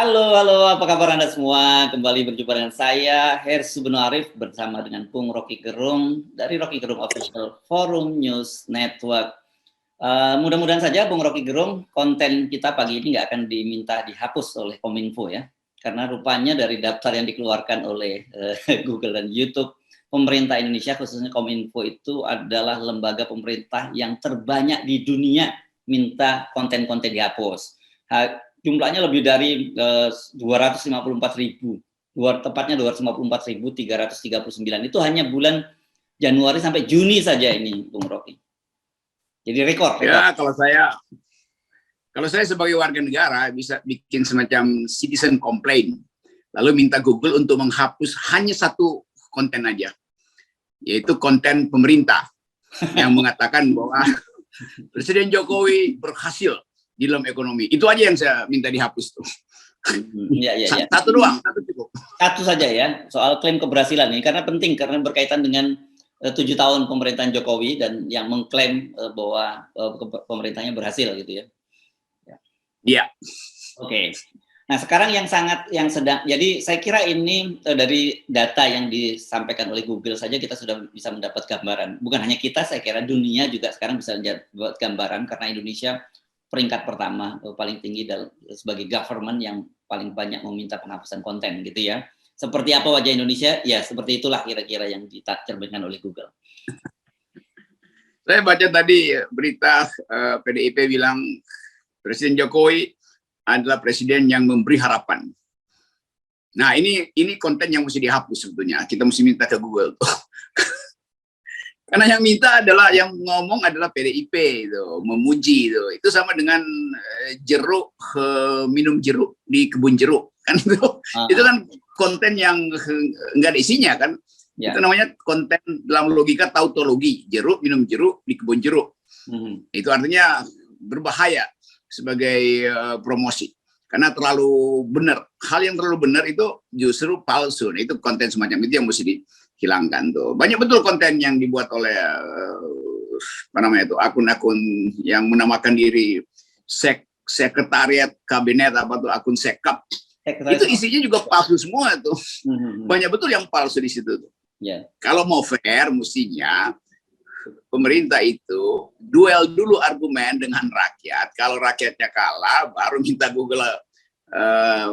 Halo, apa kabar Anda semua? Kembali berjumpa dengan saya, Hersu Beno Arif, bersama dengan Bung Rocky Gerung, dari Rocky Gerung Official Forum News Network. Mudah-mudahan saja Bung Rocky Gerung, konten kita pagi ini nggak akan diminta dihapus oleh Kominfo ya. Karena rupanya dari daftar yang dikeluarkan oleh Google dan YouTube, pemerintah Indonesia khususnya Kominfo itu adalah lembaga pemerintah yang terbanyak di dunia minta konten-konten dihapus. Jumlahnya lebih dari 254.000, tepatnya 254.339. Itu hanya bulan Januari sampai Juni saja ini, Bung Rocky. Jadi rekor. Ya, kalau saya sebagai warga negara bisa bikin semacam citizen complaint, lalu minta Google untuk menghapus hanya satu konten aja, yaitu konten pemerintah yang mengatakan bahwa Presiden Jokowi berhasil di dalam ekonomi. Itu aja yang saya minta dihapus tuh. Ya. Satu doang, satu cukup. Satu saja ya, soal klaim keberhasilan ini, karena penting, karena berkaitan dengan 7 tahun pemerintahan Jokowi dan yang mengklaim bahwa pemerintahnya berhasil gitu ya. Iya. Oke. Nah sekarang yang sedang, jadi saya kira ini dari data yang disampaikan oleh Google saja kita sudah bisa mendapat gambaran. Bukan hanya kita, saya kira dunia juga sekarang bisa mendapat gambaran, karena Indonesia peringkat pertama paling tinggi sebagai government yang paling banyak meminta penghapusan konten gitu ya. Seperti apa wajah Indonesia? Ya seperti itulah kira-kira yang dicerminkan oleh Google. Saya baca tadi berita PDIP bilang Presiden Jokowi adalah presiden yang memberi harapan. Nah ini konten yang mesti dihapus sebetulnya. Kita mesti minta ke Google tuh. Karena yang minta adalah, yang ngomong adalah PDIP itu, memuji itu. Itu sama dengan jeruk, minum jeruk di kebun jeruk kan itu. Itu kan konten yang enggak ada isinya kan. Ya. Itu namanya konten dalam logika tautologi, jeruk, minum jeruk di kebun jeruk. Itu artinya berbahaya sebagai promosi. Karena terlalu benar. Hal yang terlalu benar itu justru palsu. Nah, itu konten semacam itu yang mesti dihilangkan tuh. Banyak betul konten yang dibuat oleh akun-akun yang menamakan diri sekretariat kabinet akun sekap. Itu isinya juga palsu semua tuh. Banyak betul yang palsu di situ tuh. Kalau mau fair mestinya pemerintah itu duel dulu argumen dengan rakyat. Kalau rakyatnya kalah, baru minta Google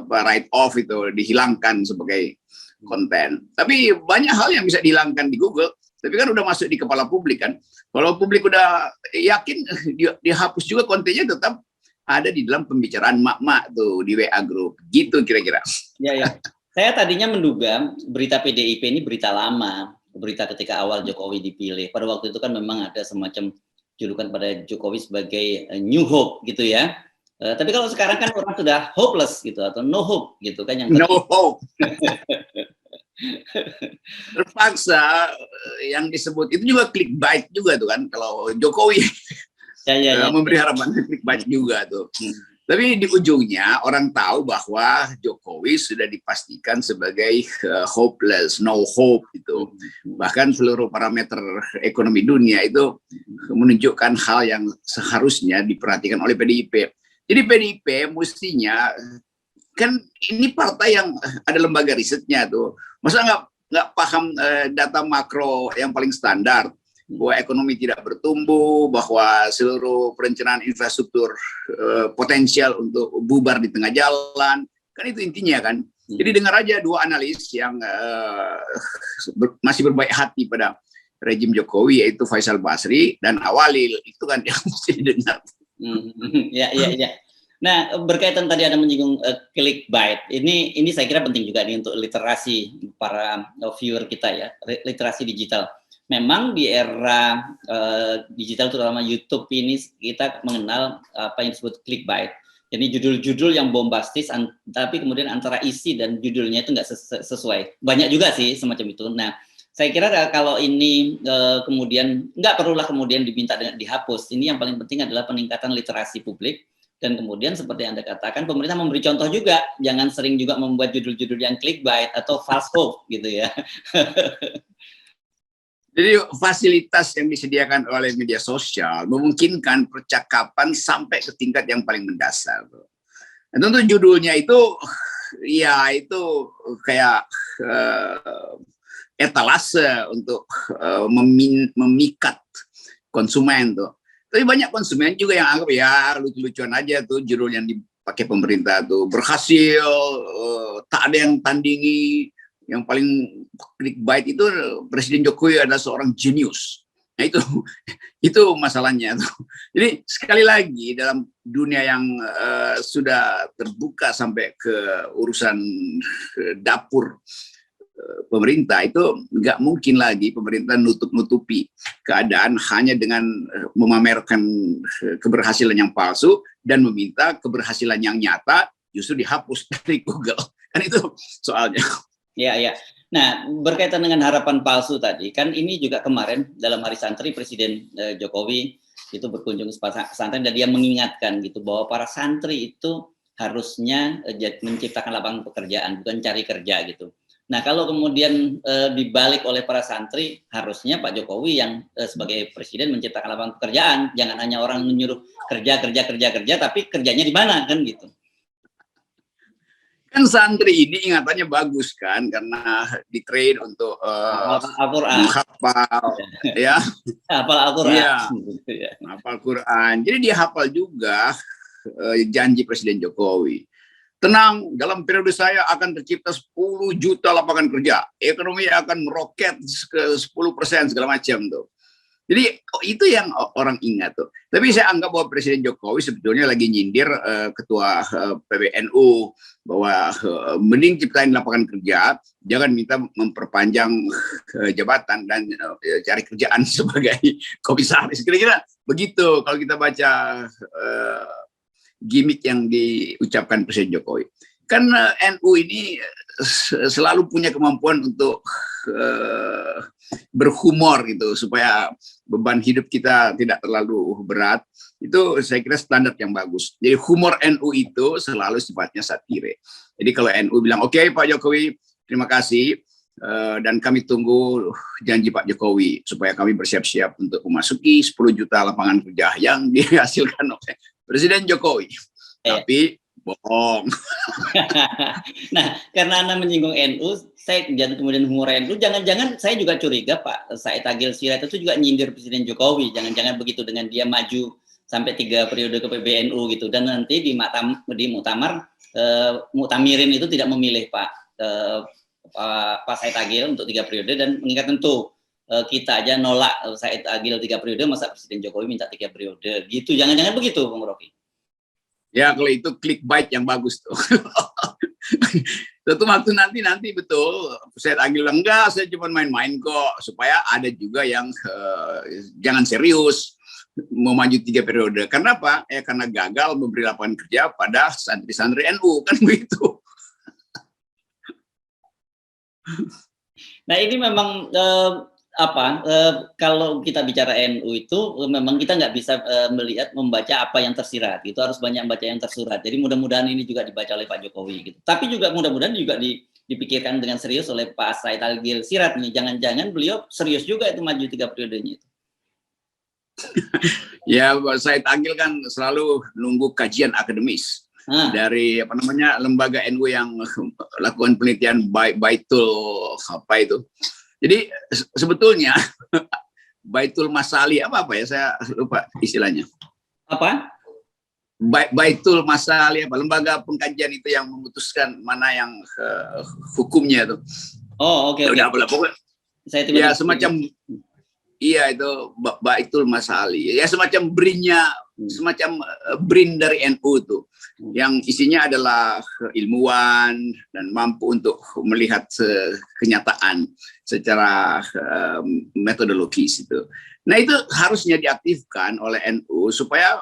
write off itu, dihilangkan sebagai konten. Tapi banyak hal yang bisa dihilangkan di Google, tapi kan udah masuk di kepala publik kan. Kalau publik udah yakin, dihapus juga kontennya tetap ada di dalam pembicaraan mak-mak tuh di WA group. Gitu kira-kira. Ya. Saya tadinya menduga berita PDIP ini berita lama. Berita ketika awal Jokowi dipilih. Pada waktu itu kan memang ada semacam julukan pada Jokowi sebagai New Hope gitu ya. Tapi kalau sekarang kan orang sudah hopeless gitu, atau no hope gitu kan. Yang no hope. Terpaksa yang disebut itu juga clickbait juga tuh kan. Kalau Jokowi memberi harapan, clickbait juga tuh. Tapi di ujungnya orang tahu bahwa Jokowi sudah dipastikan sebagai hopeless, no hope itu. Bahkan seluruh parameter ekonomi dunia itu menunjukkan hal yang seharusnya diperhatikan oleh PDIP. Jadi PDIP mestinya, kan ini partai yang ada lembaga risetnya tuh. Masa nggak paham data makro yang paling standar? Bahwa ekonomi tidak bertumbuh, bahwa seluruh perencanaan infrastruktur potensial untuk bubar di tengah jalan, kan itu intinya kan. Jadi dengar aja dua analis yang masih berbaik hati pada rejim Jokowi, yaitu Faisal Basri dan Awalil, itu kan yang mesti didengar. Ya. Nah, berkaitan tadi ada menyinggung clickbait, ini saya kira penting juga nih untuk literasi para viewer kita ya, literasi digital. Memang di era digital terutama YouTube ini kita mengenal apa yang disebut clickbait. Jadi judul-judul yang bombastis, tapi kemudian antara isi dan judulnya itu nggak sesuai. Banyak juga sih semacam itu. Nah, saya kira kalau ini kemudian nggak perlulah kemudian diminta dihapus. Ini yang paling penting adalah peningkatan literasi publik. Dan kemudian seperti yang Anda katakan, pemerintah memberi contoh juga. Jangan sering juga membuat judul-judul yang clickbait atau false hope gitu ya. Jadi fasilitas yang disediakan oleh media sosial memungkinkan percakapan sampai ke tingkat yang paling mendasar. Dan tentu judulnya itu ya itu kayak etalase untuk memikat konsumen tuh. Tapi banyak konsumen juga yang anggap ya lucu-lucuan aja tuh judul yang dipakai pemerintah tuh berhasil, tak ada yang tandingi. Yang paling clickbait itu Presiden Jokowi adalah seorang jenius. Nah itu masalahnya tuh. Jadi sekali lagi dalam dunia yang sudah terbuka sampai ke urusan dapur pemerintah, itu nggak mungkin lagi pemerintah nutup-nutupi keadaan hanya dengan memamerkan keberhasilan yang palsu dan meminta keberhasilan yang nyata justru dihapus dari Google. Kan itu soalnya. Ya. Nah, berkaitan dengan harapan palsu tadi, kan ini juga kemarin dalam Hari Santri Presiden Jokowi itu berkunjung ke pesantren dan dia mengingatkan gitu bahwa para santri itu harusnya menciptakan lapangan pekerjaan, bukan cari kerja gitu. Nah, kalau kemudian dibalik oleh para santri, harusnya Pak Jokowi yang sebagai presiden menciptakan lapangan pekerjaan, jangan hanya orang menyuruh kerja, tapi kerjanya di mana kan gitu. Kan santri ini ingatannya bagus kan, karena ditrain untuk menghafal, ya. Hafal Al-Quran. Ya, hafal Quran. Jadi dia hafal juga janji Presiden Jokowi. Tenang, dalam periode saya akan tercipta 10 juta lapangan kerja. Ekonomi akan meroket ke 10% segala macam tuh. Jadi itu yang orang ingat tuh. Tapi saya anggap bahwa Presiden Jokowi sebetulnya lagi nyindir Ketua PBNU bahwa mending ciptain lapangan kerja, jangan minta memperpanjang jabatan dan cari kerjaan sebagai komisaris. Kira-kira begitu kalau kita baca gimmick yang diucapkan Presiden Jokowi. Kan NU ini selalu punya kemampuan untuk berhumor gitu supaya beban hidup kita tidak terlalu berat. Itu saya kira standar yang bagus. Jadi humor NU itu selalu sifatnya satire. Jadi kalau NU bilang oke, Pak Jokowi terima kasih dan kami tunggu janji Pak Jokowi supaya kami bersiap-siap untuk memasuki 10 juta lapangan kerja yang dihasilkan oleh Presiden Jokowi. Tapi bohong. Nah, karena Anda menyinggung NU, saya dan kemudian humor NU, jangan-jangan saya juga curiga Pak Said Agil Sirait itu juga nyindir Presiden Jokowi. Jangan-jangan begitu dengan dia maju sampai 3 periode ke PBNU gitu, dan nanti di muktamar muktamirin itu tidak memilih Pak Said Agil untuk 3 periode dan mengingatkan tuh kita aja nolak Said Agil 3 periode, masa Presiden Jokowi minta 3 periode gitu. Jangan-jangan begitu Bung Rocky. Ya kalau itu clickbait yang bagus tuh. Tentu waktu nanti betul Said Agil bilang enggak, saya cuma main-main kok, supaya ada juga yang jangan serius mau maju 3 periode. Karena apa? Karena gagal memberi lapangan kerja pada santri-santri NU, kan begitu. Nah ini memang kalau kita bicara NU itu memang kita nggak bisa membaca apa yang tersirat, itu harus banyak baca yang tersurat. Jadi mudah-mudahan ini juga dibaca oleh Pak Jokowi gitu. Tapi juga mudah-mudahan juga dipikirkan dengan serius oleh Pak Said Agil Sirait nih. Jangan-jangan beliau serius juga itu maju 3 periodenya itu. Ya, Pak Said Agil kan selalu nunggu kajian akademis dari lembaga NU yang lakukan penelitian Baitul apa itu. Jadi sebetulnya Baitul Masali apa ya, saya lupa istilahnya. Apa? Baitul Masali apa, lembaga pengkajian itu yang memutuskan mana yang hukumnya itu. Oh, oke. Ya semacam iya itu Baitul Masali. Ya semacam semacam BRIN dari NU tuh, yang isinya adalah ilmuwan dan mampu untuk melihat kenyataan secara metodologis itu. Nah itu harusnya diaktifkan oleh NU supaya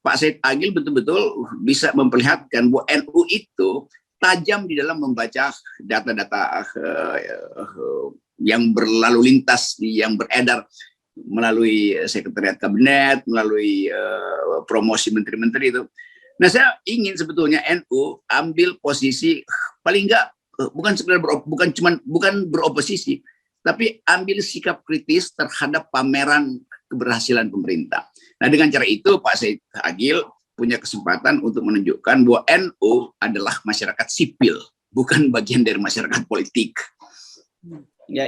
Pak Said Agil betul-betul bisa memperlihatkan bahwa NU itu tajam di dalam membaca data-data yang berlalu lintas, yang beredar melalui sekretariat kabinet, melalui promosi menteri-menteri itu. Nah, saya ingin sebetulnya NU ambil posisi paling enggak bukan beroposisi, tapi ambil sikap kritis terhadap pameran keberhasilan pemerintah. Nah, dengan cara itu Pak Said Agil punya kesempatan untuk menunjukkan bahwa NU adalah masyarakat sipil, bukan bagian dari masyarakat politik. Ya.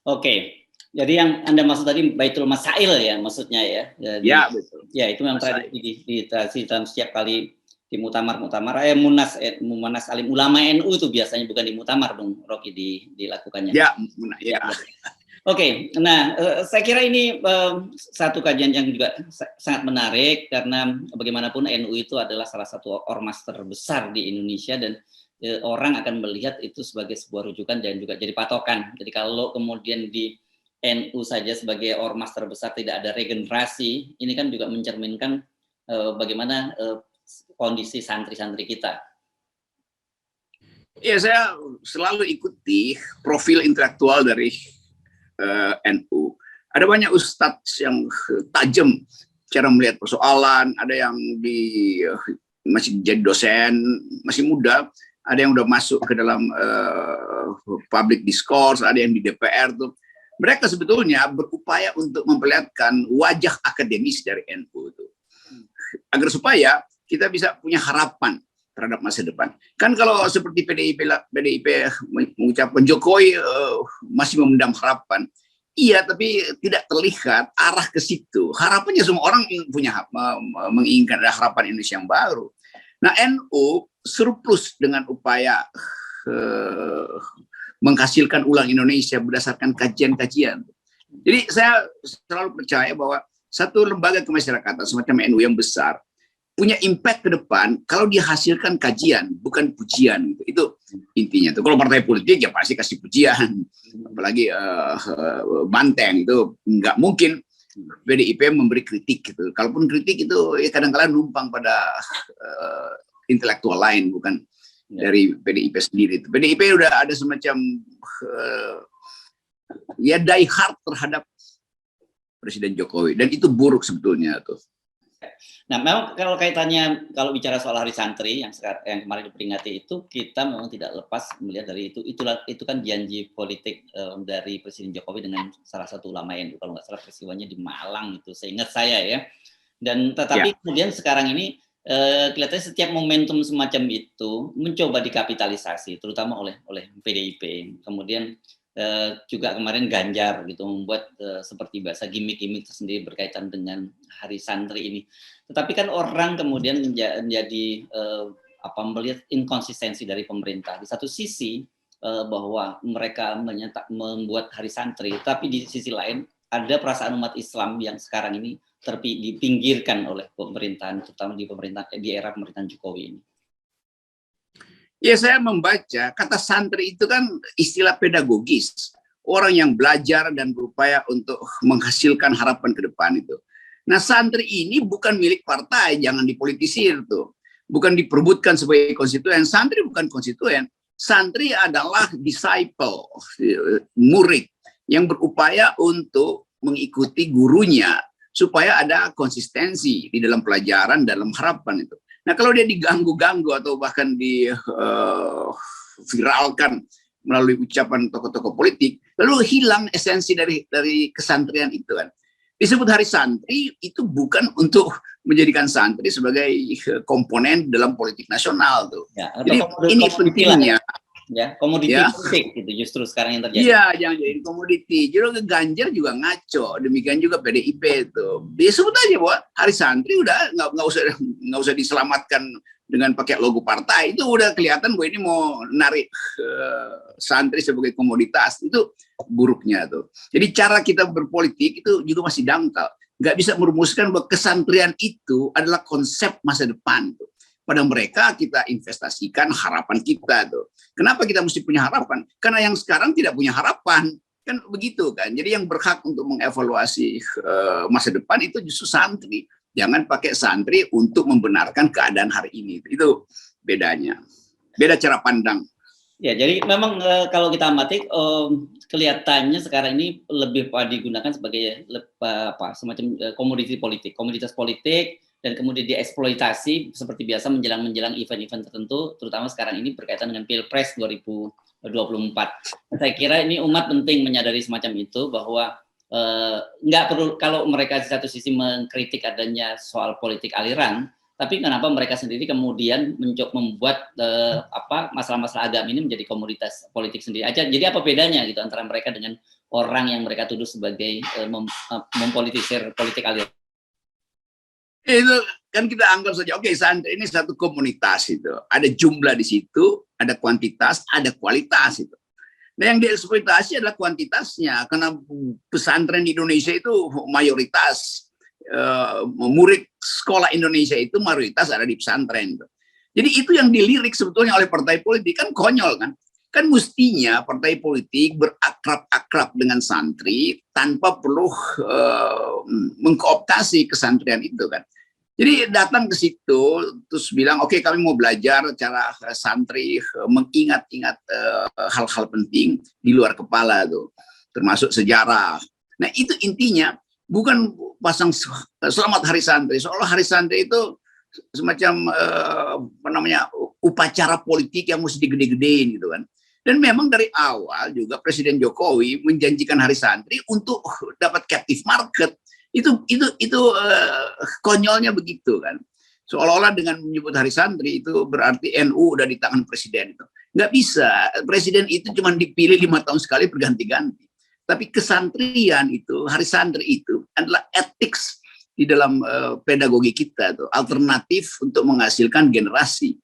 Oke. Jadi yang Anda maksud tadi Baitul Masail ya, maksudnya ya. Jadi, ya, betul. Ya, itu memang tradisi di dalam setiap kali di Munas Alim Ulama NU itu biasanya, bukan di Muktamar dong, Rocky, dilakukannya. Ya. Oke, nah saya kira ini satu kajian yang juga sangat menarik, karena bagaimanapun NU itu adalah salah satu ormas terbesar di Indonesia, dan orang akan melihat itu sebagai sebuah rujukan dan juga jadi patokan. Jadi kalau kemudian di NU saja sebagai ormas terbesar tidak ada regenerasi, ini kan juga mencerminkan bagaimana kondisi santri-santri kita. Ya, saya selalu ikuti profil intelektual dari NU. Ada banyak ustadz yang tajam cara melihat persoalan, ada yang masih jadi dosen, masih muda, ada yang udah masuk ke dalam public discourse, ada yang di DPR tuh. Mereka sebetulnya berupaya untuk memperlihatkan wajah akademis dari NU itu, agar supaya kita bisa punya harapan terhadap masa depan. Kan kalau seperti PDIP mengucapkan Jokowi masih memendam harapan, iya, tapi tidak terlihat arah ke situ. Harapannya semua orang menginginkan ada harapan Indonesia yang baru. Nah, NU surplus dengan upaya menghasilkan ulang Indonesia berdasarkan kajian-kajian. Jadi saya selalu percaya bahwa satu lembaga kemasyarakatan semacam NU yang besar punya impact ke depan kalau dia hasilkan kajian, bukan pujian. Itu intinya. Kalau partai politik ya pasti kasih pujian, apalagi banteng, itu nggak mungkin PDIP memberi kritik gitu. Kalaupun kritik itu ya kadang-kadang numpang pada intelektual lain, bukan dari PDIP sendiri. PDIP udah ada semacam ya die hard terhadap Presiden Jokowi, dan itu buruk sebetulnya tuh. Nah, memang kalau kaitannya, kalau bicara soal Hari Santri yang kemarin diperingati itu, kita memang tidak lepas melihat dari itu kan janji politik dari Presiden Jokowi dengan salah satu ulama NU, kalau nggak salah peristiwanya di Malang itu, seingat saya ya. Dan tetapi kemudian sekarang ini kelihatannya setiap momentum semacam itu mencoba dikapitalisasi, terutama oleh PDIP. Kemudian juga kemarin Ganjar gitu membuat seperti biasa gimmick-gimmick tersendiri berkaitan dengan Hari Santri ini. Tetapi kan orang kemudian menjadi melihat inkonsistensi dari pemerintah. Di satu sisi bahwa mereka membuat Hari Santri, tapi di sisi lain ada perasaan umat Islam yang sekarang ini dipinggirkan oleh pemerintahan, terutama di era pemerintahan Jokowi ini. Ya, saya membaca kata santri itu kan istilah pedagogis, orang yang belajar dan berupaya untuk menghasilkan harapan ke depan itu. Nah, santri ini bukan milik partai, jangan dipolitisir tuh, bukan diperbutkan sebagai konstituen. Santri bukan konstituen, santri adalah disciple, murid yang berupaya untuk mengikuti gurunya supaya ada konsistensi di dalam pelajaran, dalam harapan itu. Nah, kalau dia diganggu-ganggu atau bahkan viralkan melalui ucapan tokoh-tokoh politik, lalu hilang esensi dari kesantrian itu kan. Disebut Hari Santri itu bukan untuk menjadikan santri sebagai komponen dalam politik nasional tuh. Ya, jadi ini pentingnya. Ya, komoditi politik itu justru sekarang yang terjadi. Iya, jangan jadi komoditi. Jadi Ganjar juga ngaco, demikian juga PDIP itu. Dia sebut aja bahwa Hari Santri udah nggak usah diselamatkan dengan pakai logo partai, itu udah kelihatan bahwa ini mau narik santri sebagai komoditas. Itu buruknya tuh. Jadi cara kita berpolitik itu juga masih dangkal. Nggak bisa merumuskan bahwa kesantrian itu adalah konsep masa depan tuh. Pada mereka kita investasikan harapan kita tuh. Kenapa kita mesti punya harapan? Karena yang sekarang tidak punya harapan, kan begitu kan. Jadi yang berhak untuk mengevaluasi masa depan itu justru santri. Jangan pakai santri untuk membenarkan keadaan hari ini. Itu bedanya. Beda cara pandang. Ya, jadi memang kalau kita amati kelihatannya sekarang ini lebih digunakan sebagai semacam komoditas politik, dan kemudian dieksploitasi seperti biasa menjelang event-event tertentu, terutama sekarang ini berkaitan dengan Pilpres 2024. Saya kira ini umat penting menyadari semacam itu, bahwa nggak perlu, kalau mereka di satu sisi mengkritik adanya soal politik aliran, Tapi kenapa mereka sendiri kemudian mencoba membuat masalah-masalah agama ini menjadi komoditas politik sendiri aja? Jadi apa bedanya gitu antara mereka dengan orang yang mereka tuduh sebagai mempolitisir politik aliran? Itu kan kita anggap saja, oke, santri ini satu komunitas itu, ada jumlah di situ, ada kuantitas, ada kualitas itu. Nah, yang dieksploitasi adalah kuantitasnya, karena pesantren di Indonesia itu mayoritas murid sekolah Indonesia itu mayoritas ada di pesantren. Jadi itu yang dilirik sebetulnya oleh partai politik, kan konyol kan? Kan mestinya partai politik berakrab-akrab dengan santri tanpa perlu mengkooptasi kesantrian itu kan. Jadi datang ke situ terus bilang, oke, kami mau belajar cara santri mengingat-ingat hal-hal penting di luar kepala tuh, termasuk sejarah. Nah itu intinya, bukan pasang selamat hari santri. Seolah hari santri itu semacam upacara politik yang mesti digede-gedein gitu kan. Dan memang dari awal juga Presiden Jokowi menjanjikan hari santri untuk dapat captive market. Itu konyolnya begitu kan. Seolah-olah dengan menyebut hari santri itu berarti NU udah di tangan presiden itu. Nggak bisa. Presiden itu cuma dipilih 5 tahun sekali berganti-ganti. Tapi kesantrian itu, hari santri itu adalah ethics di dalam pedagogi kita tuh, alternatif untuk menghasilkan generasi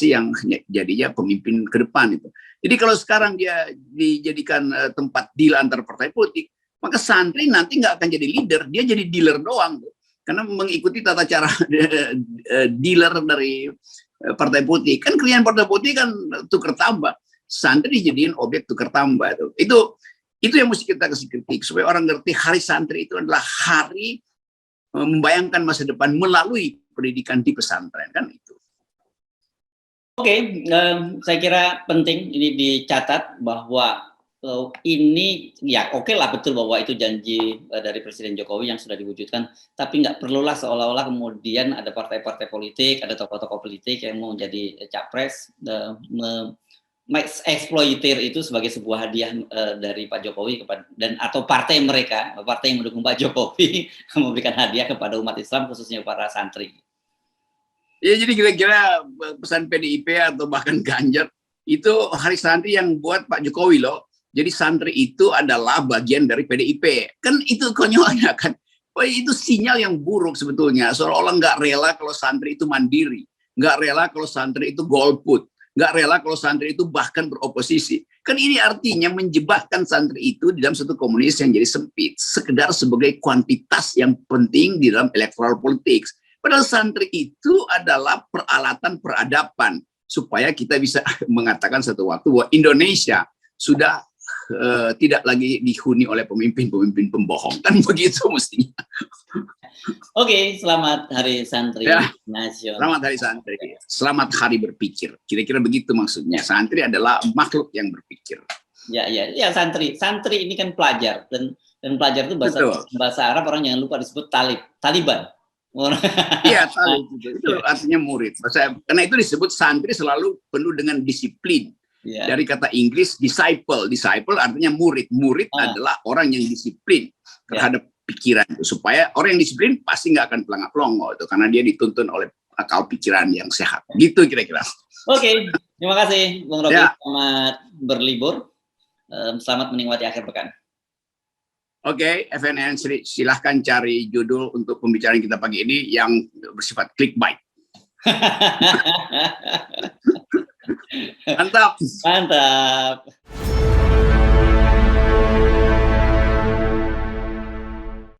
yang jadinya pemimpin ke depan itu. Jadi kalau sekarang dia dijadikan tempat deal antar partai politik, maka santri nanti nggak akan jadi leader, dia jadi dealer doang. Karena mengikuti tata cara dealer dari partai politik. Kan klien partai politik kan tukar tambah. Santri dijadiin objek tukar tambah. Itu yang mesti kita kasih kritik. Supaya orang ngerti hari santri itu adalah hari membayangkan masa depan melalui pendidikan di pesantren. Kan itu. Oke, saya kira penting ini dicatat bahwa ini ya oke lah, betul bahwa itu janji dari Presiden Jokowi yang sudah diwujudkan, tapi nggak perlulah seolah-olah kemudian ada partai-partai politik, ada tokoh-tokoh politik yang mau jadi capres mengeksploitir itu sebagai sebuah hadiah dari Pak Jokowi dan atau partai mereka, partai yang mendukung Pak Jokowi memberikan hadiah kepada umat Islam khususnya para santri. Ya, jadi kira-kira pesan PDIP atau bahkan Ganjar itu hari santri yang buat Pak Jokowi loh. Jadi santri itu adalah bagian dari PDIP. Kan itu konyolnya kan. Oh, itu sinyal yang buruk sebetulnya. Seolah-olah nggak rela kalau santri itu mandiri. Nggak rela kalau santri itu golput. Nggak rela kalau santri itu bahkan beroposisi. Kan ini artinya menjebakkan santri itu di dalam satu komunis yang jadi sempit. Sekedar sebagai kuantitas yang penting di dalam electoral politics. Padahal santri itu adalah peralatan peradaban. Supaya kita bisa mengatakan satu waktu bahwa Indonesia sudah tidak lagi dihuni oleh pemimpin-pemimpin pembohong, kan begitu mestinya. Oke, selamat Hari Santri Nasional. Selamat Hari Santri, selamat hari berpikir. Kira-kira begitu maksudnya. Santri adalah makhluk yang berpikir. Ya, santri ini kan pelajar dan pelajar itu bahasa Arab, orang jangan lupa disebut Taliban. Iya, talib itu artinya murid. Karena itu disebut santri selalu penuh dengan disiplin. Yeah. Dari kata Inggris disciple artinya murid. Murid adalah orang yang disiplin terhadap pikiran itu. Supaya orang yang disiplin pasti nggak akan pelangak-pelongo itu karena dia dituntun oleh akal pikiran yang sehat. Gitu kira-kira. Oke, terima kasih Bung Rocky. Selamat berlibur. Selamat menikmati akhir pekan. Oke, FNN silahkan cari judul untuk pembicaraan kita pagi ini yang bersifat clickbait. Mantap.